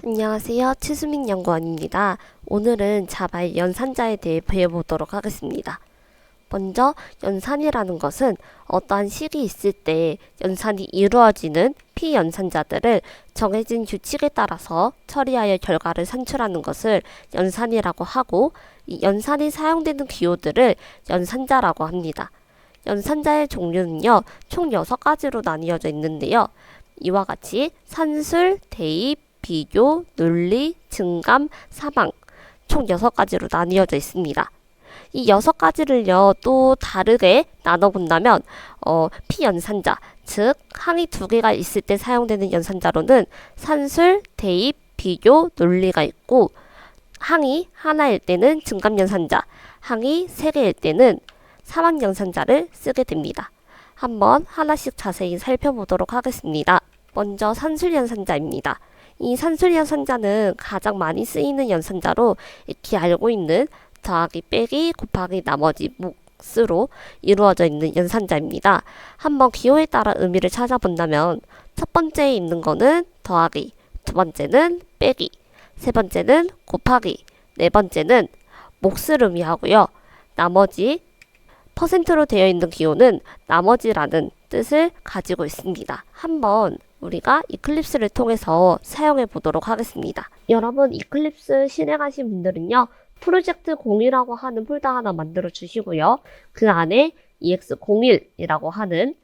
안녕하세요. 최수민 연구원입니다. 오늘은 자바의 연산자에 대해 배워보도록 하겠습니다. 먼저 연산이라는 것은 어떠한 식이 있을 때 연산이 이루어지는 피연산자들을 정해진 규칙에 따라서 처리하여 결과를 산출하는 것을 연산이라고 하고, 이 연산이 사용되는 기호들을 연산자라고 합니다. 연산자의 종류는요, 총 6가지로 나뉘어져 있는데요. 이와 같이 산술, 대입, 비교, 논리, 증감, 사방 총 6가지로 나뉘어져 있습니다. 이 6가지를요 또 다르게 나눠본다면 피연산자, 즉 항이 2개가 있을 때 사용되는 연산자로는 산술, 대입, 비교, 논리가 있고, 항이 하나일 때는 증감연산자, 항이 3개일 때는 사방연산자를 쓰게 됩니다. 한번 하나씩 자세히 살펴보도록 하겠습니다. 먼저 산술연산자입니다. 이 산술연산자는 가장 많이 쓰이는 연산자로 익히 알고 있는 더하기, 빼기, 곱하기, 나머지, 몫으로 이루어져 있는 연산자입니다. 한번 기호에 따라 의미를 찾아본다면 첫 번째에 있는 거는 더하기, 두 번째는 빼기, 세 번째는 곱하기, 네 번째는 몫을 의미하고요. 나머지 퍼센트로 되어 있는 기호는 나머지라는 뜻을 가지고 있습니다. 한번 우리가 이클립스를 통해서 사용해 보도록 하겠습니다. 여러분, 이클립스 실행하신 분들은요, 프로젝트 0이라고 하는 폴더 하나 만들어 주시고요. 그 안에 ex01이라고 하는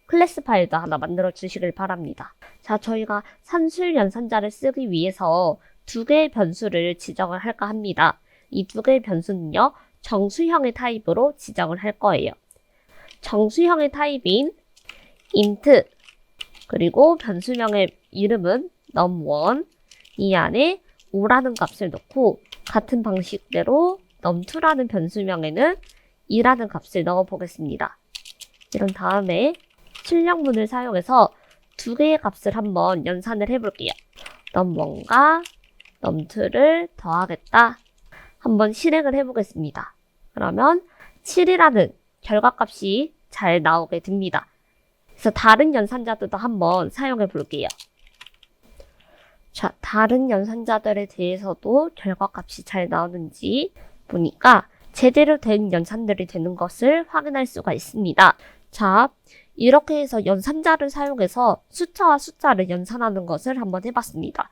클래스 파일도 하나 만들어 주시길 바랍니다. 자, 저희가 산술 연산자를 쓰기 위해서 2개의 변수를 지정을 할까 합니다. 이 2개의 변수는요, 정수형의 타입으로 지정을 할 거예요. 정수형의 타입인 int, 그리고 변수명의 이름은 num1, 이 안에 5라는 값을 넣고, 같은 방식대로 num2라는 변수명에는 2라는 값을 넣어 보겠습니다. 이런 다음에 출력문을 사용해서 2개의 값을 한번 연산을 해볼게요. num1과 num2를 더하겠다. 한번 실행을 해보겠습니다. 그러면 7이라는 결과값이 잘 나오게 됩니다. 그래서 다른 연산자들도 한번 사용해 볼게요. 자, 다른 연산자들에 대해서도 결과값이 잘 나오는지 보니까 제대로 된 연산들이 되는 것을 확인할 수가 있습니다. 자, 이렇게 해서 연산자를 사용해서 숫자와 숫자를 연산하는 것을 한번 해봤습니다.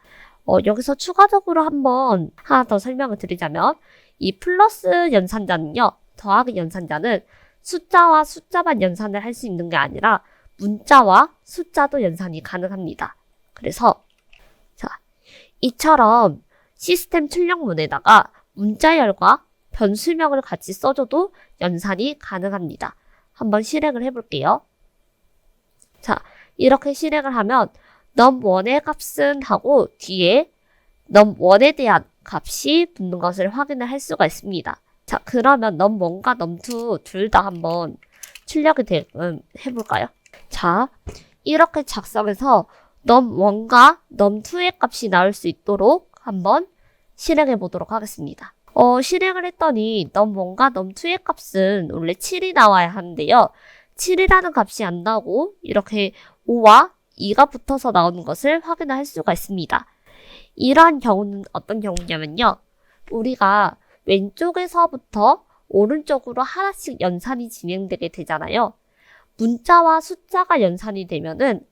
여기서 추가적으로 한번 하나 더 설명을 드리자면, 이 플러스 연산자는요, 더하기 연산자는 숫자와 숫자만 연산을 할 수 있는 게 아니라 문자와 숫자도 연산이 가능합니다. 그래서 자, 이처럼 시스템 출력문에다가 문자열과 변수명을 같이 써줘도 연산이 가능합니다. 한번 실행을 해볼게요. 자, 이렇게 실행을 하면 num1의 값은 하고 뒤에 num1에 대한 값이 붙는 것을 확인을 할 수가 있습니다. 자, 그러면 num1과 num2 둘 다 한번 출력이 해볼까요? 자, 이렇게 작성해서 num1과 num2의 값이 나올 수 있도록 한번 실행해 보도록 하겠습니다. 실행을 했더니 num1과 num2의 값은 원래 7이 나와야 하는데요. 7이라는 값이 안 나오고 이렇게 5와 2가 붙어서 나오는 것을 확인할 수가 있습니다. 이러한 경우는 어떤 경우냐면요, 우리가 왼쪽에서부터 오른쪽으로 하나씩 연산이 진행되게 되잖아요. 문자와 숫자가 연산이 되면은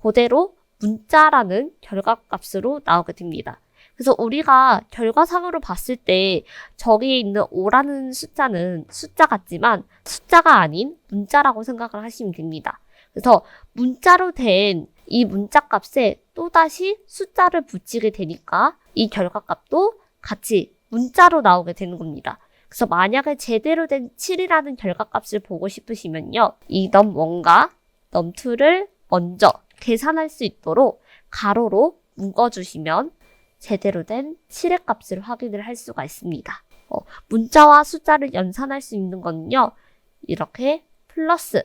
그대로 문자라는 결과값으로 나오게 됩니다. 그래서 우리가 결과상으로 봤을 때 저기에 있는 5라는 숫자는 숫자 같지만 숫자가 아닌 문자라고 생각을 하시면 됩니다. 그래서 문자로 된 이 문자 값에 또다시 숫자를 붙이게 되니까 이 결과값도 같이 문자로 나오게 되는 겁니다. 그래서 만약에 제대로 된 7이라는 결과값을 보고 싶으시면요, 이 num1과 num2를 먼저 계산할 수 있도록 가로로 묶어주시면 제대로 된 7의 값을 확인을 할 수가 있습니다. 문자와 숫자를 연산할 수 있는 거는요, 이렇게 플러스,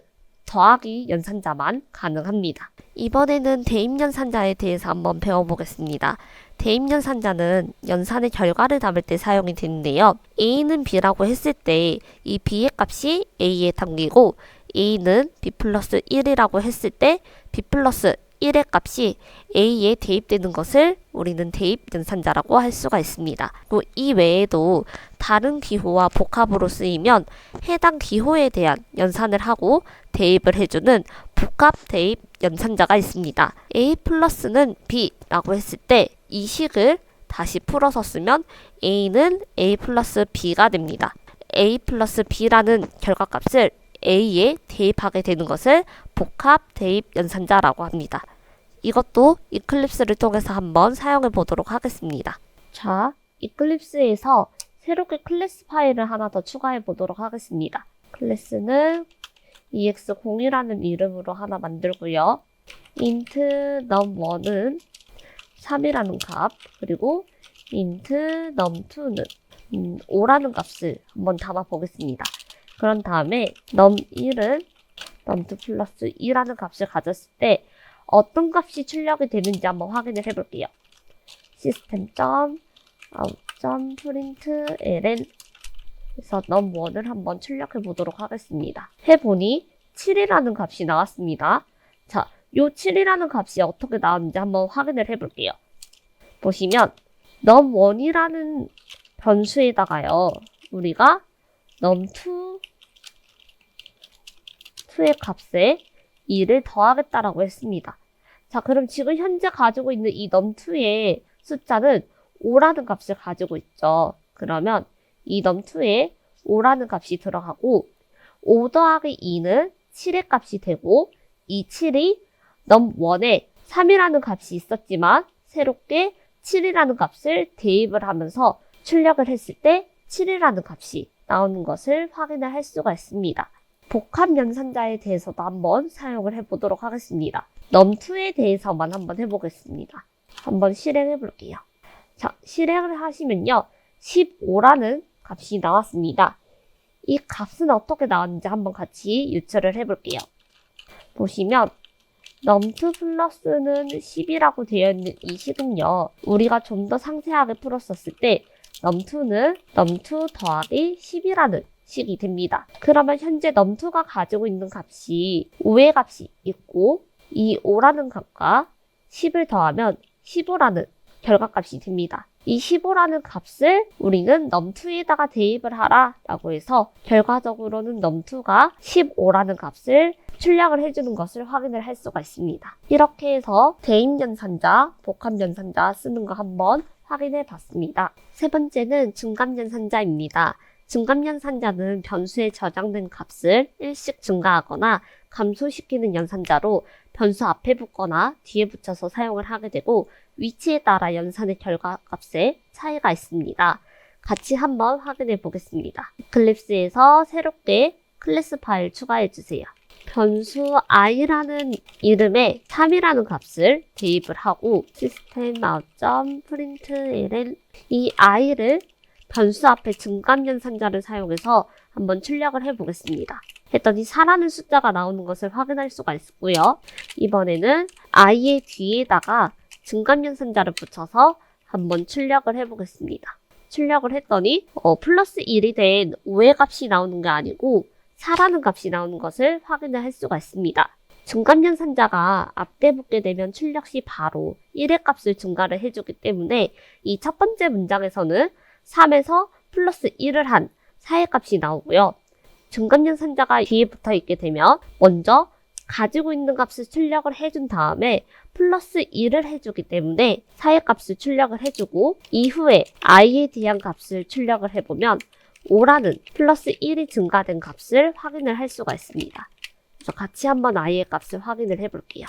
더하기 연산자만 가능합니다. 이번에는 대입연산자에 대해서 한번 배워보겠습니다. 대입연산자는 연산의 결과를 담을 때 사용이 되는데요. A는 B라고 했을 때 이 B의 값이 A에 담기고, A는 B 플러스 1이라고 했을 때 B 플러스 1의 값이 A에 대입되는 것을 우리는 대입 연산자라고 할 수가 있습니다. 그리고 이 외에도 다른 기호와 복합으로 쓰이면 해당 기호에 대한 연산을 하고 대입을 해주는 복합 대입 연산자가 있습니다. A 플러스는 B라고 했을 때 이 식을 다시 풀어서 쓰면 A는 A 플러스 B가 됩니다. A 플러스 B라는 결과값을 A에 대입하게 되는 것을 복합 대입 연산자라고 합니다. 이것도 이클립스를 통해서 한번 사용해 보도록 하겠습니다. 자, 이클립스에서 새롭게 클래스 파일을 하나 더 추가해 보도록 하겠습니다. 클래스는 ex0이라는 이름으로 하나 만들고요. int num1은 3이라는 값, 그리고 int num2는 5라는 값을 한번 담아 보겠습니다. 그런 다음에 num1은 num2 플러스 2라는 값을 가졌을 때 어떤 값이 출력이 되는지 한번 확인을 해볼게요. system.out.println 그래서 num1을 한번 출력해 보도록 하겠습니다. 해보니 7이라는 값이 나왔습니다. 자, 요 7이라는 값이 어떻게 나왔는지 한번 확인을 해볼게요. 보시면 num1이라는 변수에다가요, 우리가 num2의 값에 2를 더하겠다라고 했습니다. 자, 그럼 지금 현재 가지고 있는 이 num2의 숫자는 5라는 값을 가지고 있죠. 그러면 이 num2에 5라는 값이 들어가고 5 더하기 2는 7의 값이 되고 이 7이 num1에 3이라는 값이 있었지만 새롭게 7이라는 값을 대입을 하면서 출력을 했을 때 7이라는 값이 나오는 것을 확인을 할 수가 있습니다. 복합 연산자에 대해서도 한번 사용을 해보도록 하겠습니다. num2에 대해서만 한번 해보겠습니다. 한번 실행해 볼게요. 자, 실행을 하시면요, 15라는 값이 나왔습니다. 이 값은 어떻게 나왔는지 한번 같이 유출을 해볼게요. 보시면 num2 플러스는 10이라고 되어 있는 이 식은요, 우리가 좀 더 상세하게 풀었었을 때 num2는 num2 더하기 10이라는 식이 됩니다. 그러면 현재 num2가 가지고 있는 값이 5의 값이 있고 이 5라는 값과 10을 더하면 15라는 결과값이 됩니다. 이 15라는 값을 우리는 num2에다가 대입을 하라 라고 해서 결과적으로는 num2가 15라는 값을 출력을 해주는 것을 확인을 할 수가 있습니다. 이렇게 해서 대입연산자, 복합연산자 쓰는 거 한번 확인해 봤습니다. 세 번째는 증감연산자입니다. 증감연산자는 변수에 저장된 값을 일씩 증가하거나 감소시키는 연산자로 변수 앞에 붙거나 뒤에 붙여서 사용을 하게 되고 위치에 따라 연산의 결과값에 차이가 있습니다. 같이 한번 확인해 보겠습니다. 이클립스에서 새롭게 클래스 파일 추가해 주세요. 변수 i라는 이름에 3이라는 값을 대입을 하고 system.out.println 이 i를 변수 앞에 증감연산자를 사용해서 한번 출력을 해보겠습니다. 했더니 4라는 숫자가 나오는 것을 확인할 수가 있고요. 이번에는 i의 뒤에다가 증감연산자를 붙여서 한번 출력을 해보겠습니다. 출력을 했더니 플러스 1이 된 5의 값이 나오는 게 아니고 4라는 값이 나오는 것을 확인을 할 수가 있습니다. 증감연산자가 앞에 붙게 되면 출력 시 바로 1의 값을 증가를 해주기 때문에 이 첫 번째 문장에서는 3에서 플러스 1을 한 4의 값이 나오고요. 증감연산자가 뒤에 붙어 있게 되면 먼저 가지고 있는 값을 출력을 해준 다음에 플러스 1을 해주기 때문에 4의 값을 출력을 해주고 이후에 i에 대한 값을 출력을 해보면 5라는 플러스 1이 증가된 값을 확인을 할 수가 있습니다. 그래서 같이 한번 i의 값을 확인을 해볼게요.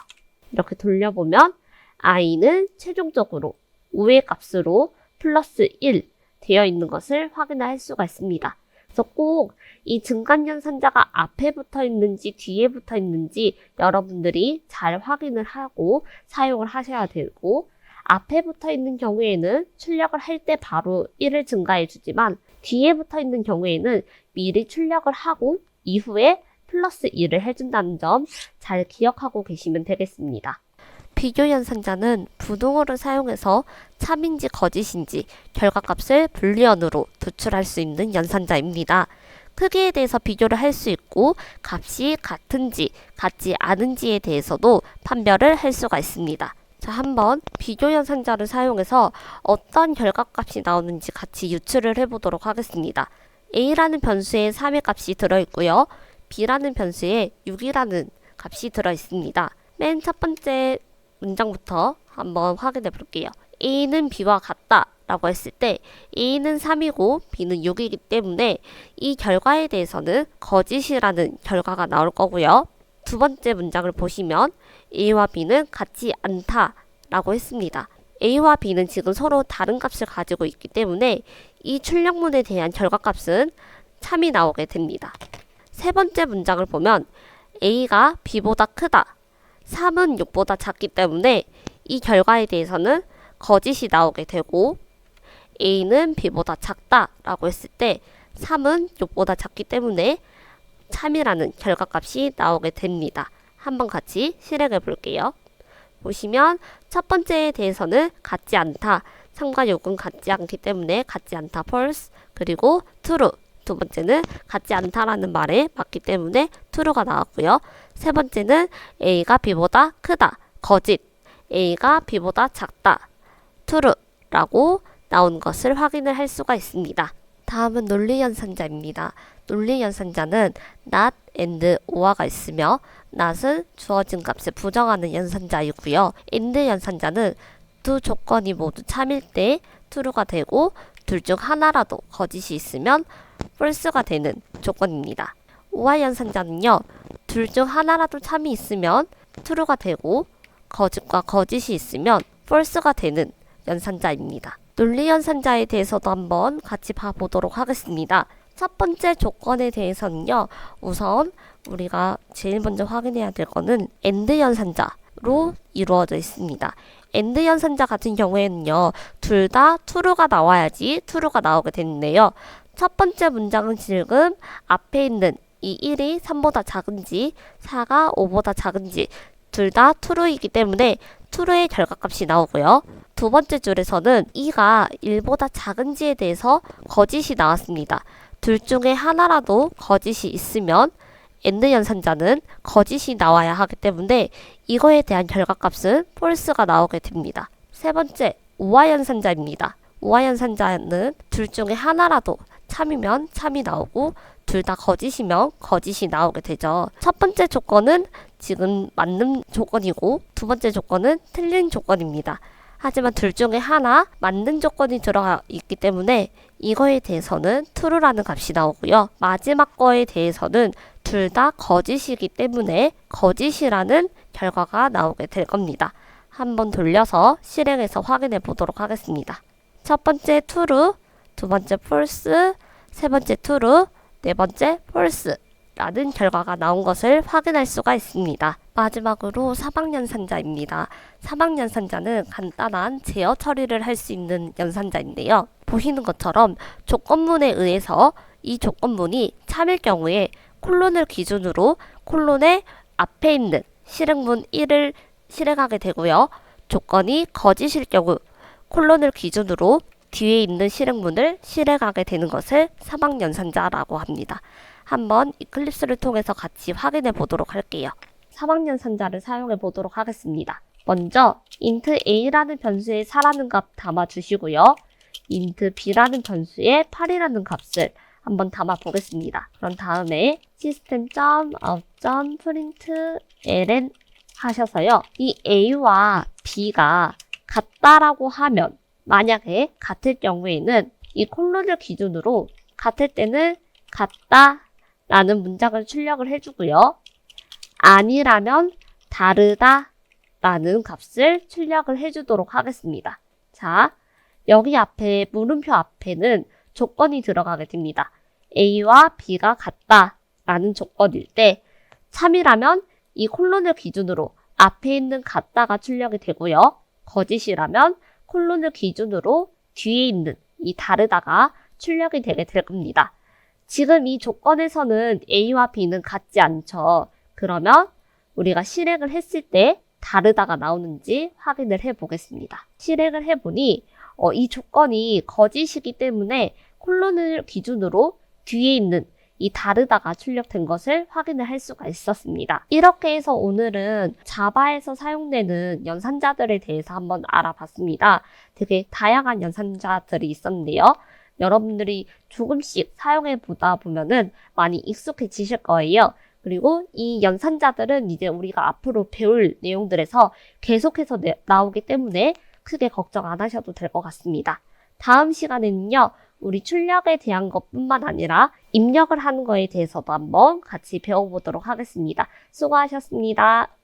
이렇게 돌려보면 i는 최종적으로 5의 값으로 플러스 1 되어 있는 것을 확인할 수가 있습니다. 그래서 꼭 이 증감연산자가 앞에 붙어 있는지 뒤에 붙어 있는지 여러분들이 잘 확인을 하고 사용을 하셔야 되고 앞에 붙어 있는 경우에는 출력을 할 때 바로 1을 증가해 주지만 뒤에 붙어 있는 경우에는 미리 출력을 하고 이후에 플러스 1을 해준다는 점 잘 기억하고 계시면 되겠습니다. 비교연산자는 부등호를 사용해서 참인지 거짓인지 결과값을 불리언으로 도출할 수 있는 연산자입니다. 크기에 대해서 비교를 할 수 있고 값이 같은지 같지 않은지에 대해서도 판별을 할 수가 있습니다. 자, 한번 비교 연산자를 사용해서 어떤 결과값이 나오는지 같이 유추를 해보도록 하겠습니다. A라는 변수에 3의 값이 들어있고요. B라는 변수에 6이라는 값이 들어있습니다. 맨 첫 번째 문장부터 한번 확인해 볼게요. A는 B와 같다 라고 했을 때 A는 3이고 B는 6이기 때문에 이 결과에 대해서는 거짓이라는 결과가 나올 거고요. 두 번째 문장을 보시면 A와 B는 같지 않다 라고 했습니다. A와 B는 지금 서로 다른 값을 가지고 있기 때문에 이 출력문에 대한 결과값은 참이 나오게 됩니다. 세 번째 문장을 보면 A가 B보다 크다. 3은 6보다 작기 때문에 이 결과에 대해서는 거짓이 나오게 되고 A는 B보다 작다 라고 했을 때 3은 6보다 작기 때문에 참이라는 결과값이 나오게 됩니다. 한번 같이 실행해 볼게요. 보시면 첫 번째에 대해서는 같지 않다. 3과 6은 같지 않기 때문에 같지 않다 false 그리고 true 두 번째는 같지 않다라는 말에 맞기 때문에 true가 나왔고요. 세 번째는 A가 B보다 크다. 거짓. A가 B보다 작다. true라고 나온 것을 확인을 할 수가 있습니다. 다음은 논리연산자입니다. 논리연산자는 not and or가 있으며 not은 주어진 값을 부정하는 연산자이고요. and 연산자는 두 조건이 모두 참일 때 true가 되고 둘 중 하나라도 거짓이 있으면 false가 되는 조건입니다. or 연산자는요. 둘 중 하나라도 참이 있으면 true가 되고 거짓과 거짓이 있으면 false가 되는 연산자입니다. 논리연산자에 대해서도 한번 같이 봐보도록 하겠습니다. 첫 번째 조건에 대해서는요. 우선 우리가 제일 먼저 확인해야 될 거는 AND 연산자로 이루어져 있습니다. AND 연산자 같은 경우에는요. 둘 다 true가 나와야지 true가 나오게 되는데요. 첫 번째 문장은 지금 앞에 있는 이 1이 3보다 작은지 4가 5보다 작은지 둘 다 true이기 때문에 true의 결과값이 나오고요. 두 번째 줄에서는 2가 1보다 작은지에 대해서 거짓이 나왔습니다. 둘 중에 하나라도 거짓이 있으면 AND 연산자는 거짓이 나와야 하기 때문에 이거에 대한 결과값은 false가 나오게 됩니다. 세 번째, or 연산자입니다. or 연산자는 둘 중에 하나라도 참이면 참이 나오고 둘 다 거짓이면 거짓이 나오게 되죠. 첫 번째 조건은 지금 맞는 조건이고 두 번째 조건은 틀린 조건입니다. 하지만 둘 중에 하나 맞는 조건이 들어가 있기 때문에 이거에 대해서는 true라는 값이 나오고요. 마지막 거에 대해서는 둘 다 거짓이기 때문에 거짓이라는 결과가 나오게 될 겁니다. 한번 돌려서 실행해서 확인해 보도록 하겠습니다. 첫 번째 true, 두 번째 false, 세 번째 true, 네 번째 false 라는 결과가 나온 것을 확인할 수가 있습니다. 마지막으로 사방연산자입니다. 사방연산자는 간단한 제어 처리를 할 수 있는 연산자인데요. 보시는 것처럼 조건문에 의해서 이 조건문이 참일 경우에 콜론을 기준으로 콜론의 앞에 있는 실행문 1을 실행하게 되고요. 조건이 거짓일 경우 콜론을 기준으로 뒤에 있는 실행문을 실행하게 되는 것을 사방연산자라고 합니다. 한번 이클립스를 통해서 같이 확인해 보도록 할게요. 사방연산자를 사용해 보도록 하겠습니다. 먼저 int a라는 변수에 4라는 값 담아 주시고요. int b라는 변수에 8이라는 값을 한번 담아 보겠습니다. 그런 다음에 system.out.println 하셔서요. 이 a와 b가 같다라고 하면 만약에 같을 경우에는 이 콜론을 기준으로 같을 때는 같다 라는 문장을 출력을 해주고요. 아니라면 다르다 라는 값을 출력을 해주도록 하겠습니다. 자, 여기 앞에 물음표 앞에는 조건이 들어가게 됩니다. A와 B가 같다 라는 조건일 때 참이라면 이 콜론을 기준으로 앞에 있는 같다가 출력이 되고요. 거짓이라면 콜론을 기준으로 뒤에 있는 이 다르다가 출력이 되게 될 겁니다. 지금 이 조건에서는 A와 B는 같지 않죠. 그러면 우리가 실행을 했을 때 다르다가 나오는지 확인을 해 보겠습니다. 실행을 해보니 이 조건이 거짓이기 때문에 콜론을 기준으로 뒤에 있는 이 다르다가 출력된 것을 확인을 할 수가 있었습니다. 이렇게 해서 오늘은 자바에서 사용되는 연산자들에 대해서 한번 알아봤습니다. 되게 다양한 연산자들이 있었는데요. 여러분들이 조금씩 사용해 보다 보면은 많이 익숙해지실 거예요. 그리고 이 연산자들은 이제 우리가 앞으로 배울 내용들에서 계속해서 나오기 때문에 크게 걱정 안 하셔도 될 것 같습니다. 다음 시간에는요, 우리 출력에 대한 것뿐만 아니라 입력을 하는 거에 대해서도 한번 같이 배워보도록 하겠습니다. 수고하셨습니다.